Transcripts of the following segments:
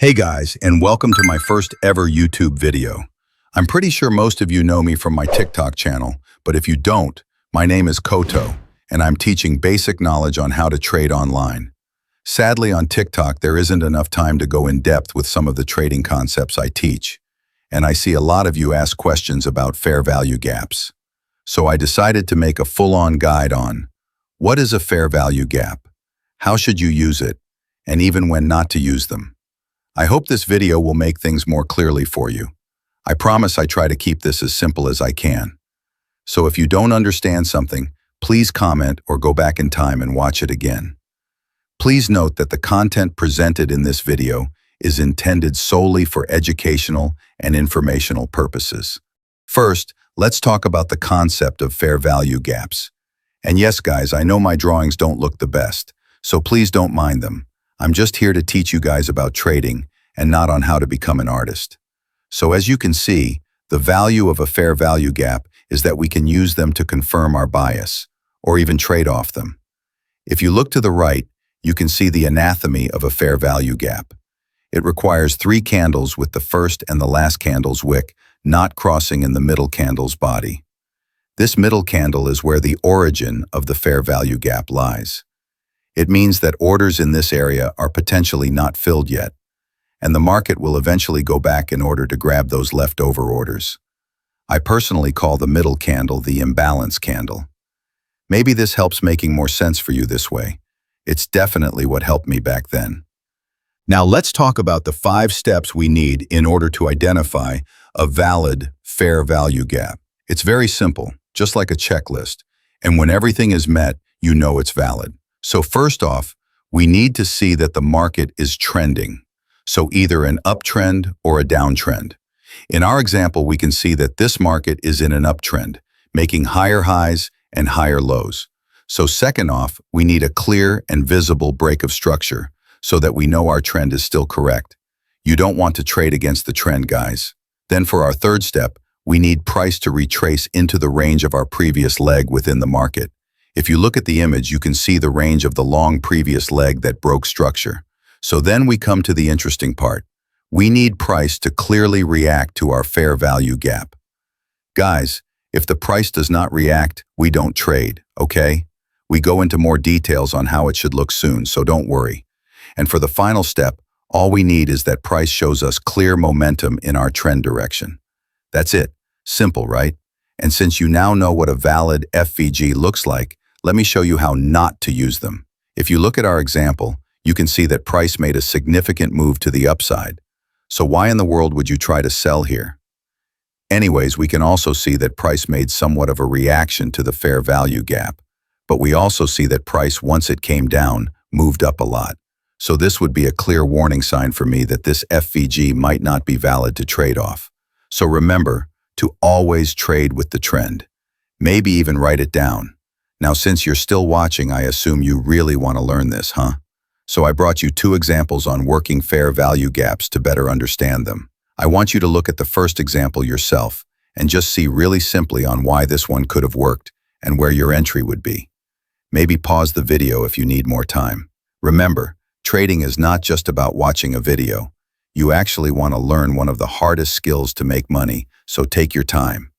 Hey guys, and welcome to my first ever YouTube video. I'm pretty sure most of you know me from my TikTok channel, but if you don't, my name is Koto, and I'm teaching basic knowledge on how to trade online. Sadly, on TikTok, there isn't enough time to go in depth with some of the trading concepts I teach, and I see a lot of you ask questions about fair value gaps. So I decided to make a full-on guide on what is a fair value gap, how should you use it, and even when not to use them. I hope this video will make things more clearly for you. I promise I try to keep this as simple as I can. So if you don't understand something, please comment or go back in time and watch it again. Please note that the content presented in this video is intended solely for educational and informational purposes. First, let's talk about the concept of fair value gaps. And yes, guys, I know my drawings don't look the best, so please don't mind them. I'm just here to teach you guys about trading and not on how to become an artist. So as you can see, the value of a fair value gap is that we can use them to confirm our bias, or even trade off them. If you look to the right, you can see the anatomy of a fair value gap. It requires 3 candles with the first and the last candle's wick not crossing in the middle candle's body. This middle candle is where the origin of the fair value gap lies. It means that orders in this area are potentially not filled yet, and the market will eventually go back in order to grab those leftover orders. I personally call the middle candle the imbalance candle. Maybe this helps making more sense for you this way. It's definitely what helped me back then. Now let's talk about the 5 steps we need in order to identify a valid fair value gap. It's very simple, just like a checklist, and when everything is met, you know it's valid. So first off, we need to see that the market is trending, so either an uptrend or a downtrend. In our example, we can see that this market is in an uptrend, making higher highs and higher lows. So second off, we need a clear and visible break of structure so that we know our trend is still correct. You don't want to trade against the trend, guys. Then for our third step, we need price to retrace into the range of our previous leg within the market. If you look at the image, you can see the range of the long previous leg that broke structure. So then we come to the interesting part. We need price to clearly react to our fair value gap. Guys, if the price does not react, we don't trade, okay? We go into more details on how it should look soon, so don't worry. And for the final step, all we need is that price shows us clear momentum in our trend direction. That's it. Simple, right? And since you now know what a valid FVG looks like, let me show you how not to use them. If you look at our example, you can see that price made a significant move to the upside. So why in the world would you try to sell here? Anyways, we can also see that price made somewhat of a reaction to the fair value gap. But we also see that price, once it came down, moved up a lot. So this would be a clear warning sign for me that this FVG might not be valid to trade off. So remember to always trade with the trend. Maybe even write it down. Now, since you're still watching, I assume you really want to learn this, huh? So I brought you 2 examples on working fair value gaps to better understand them. I want you to look at the first example yourself and just see really simply on why this one could have worked and where your entry would be. Maybe pause the video if you need more time. Remember, trading is not just about watching a video. You actually want to learn one of the hardest skills to make money, so take your time.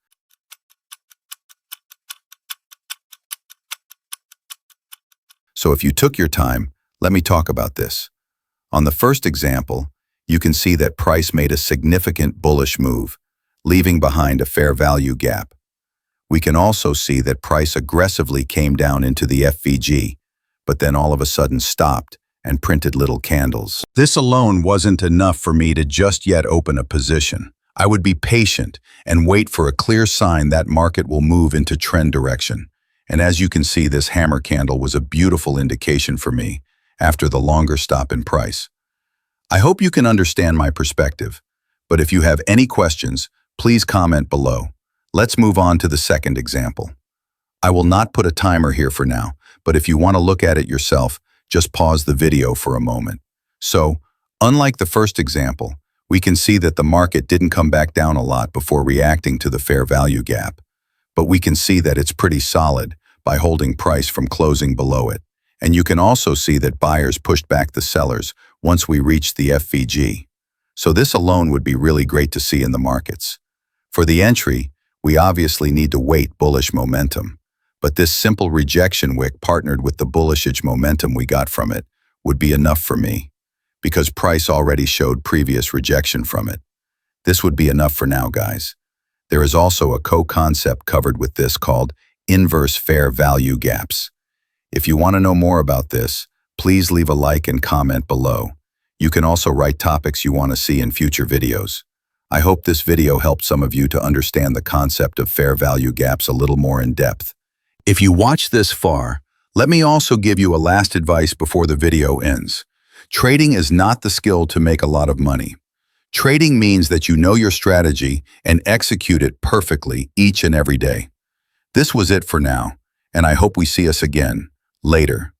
So if you took your time, let me talk about this. On the first example, you can see that price made a significant bullish move, leaving behind a fair value gap. We can also see that price aggressively came down into the FVG, but then all of a sudden stopped and printed little candles. This alone wasn't enough for me to just yet open a position. I would be patient and wait for a clear sign that market will move into trend direction. And as you can see, this hammer candle was a beautiful indication for me after the longer stop in price. I hope you can understand my perspective, but if you have any questions, please comment below. Let's move on to the second example. I will not put a timer here for now, but if you want to look at it yourself, just pause the video for a moment. So, unlike the first example, we can see that the market didn't come back down a lot before reacting to the fair value gap. But we can see that it's pretty solid by holding price from closing below it. And you can also see that buyers pushed back the sellers once we reached the FVG. So this alone would be really great to see in the markets. For the entry, we obviously need to wait bullish momentum. But this simple rejection wick partnered with the bullish momentum we got from it would be enough for me, because price already showed previous rejection from it. This would be enough for now, guys. There is also a co-concept covered with this called inverse fair value gaps. If you want to know more about this, please leave a like and comment below. You can also write topics you want to see in future videos. I hope this video helped some of you to understand the concept of fair value gaps a little more in depth. If you watched this far, let me also give you a last advice before the video ends. Trading is not the skill to make a lot of money. Trading means that you know your strategy and execute it perfectly each and every day. This was it for now, and I hope we see us again later.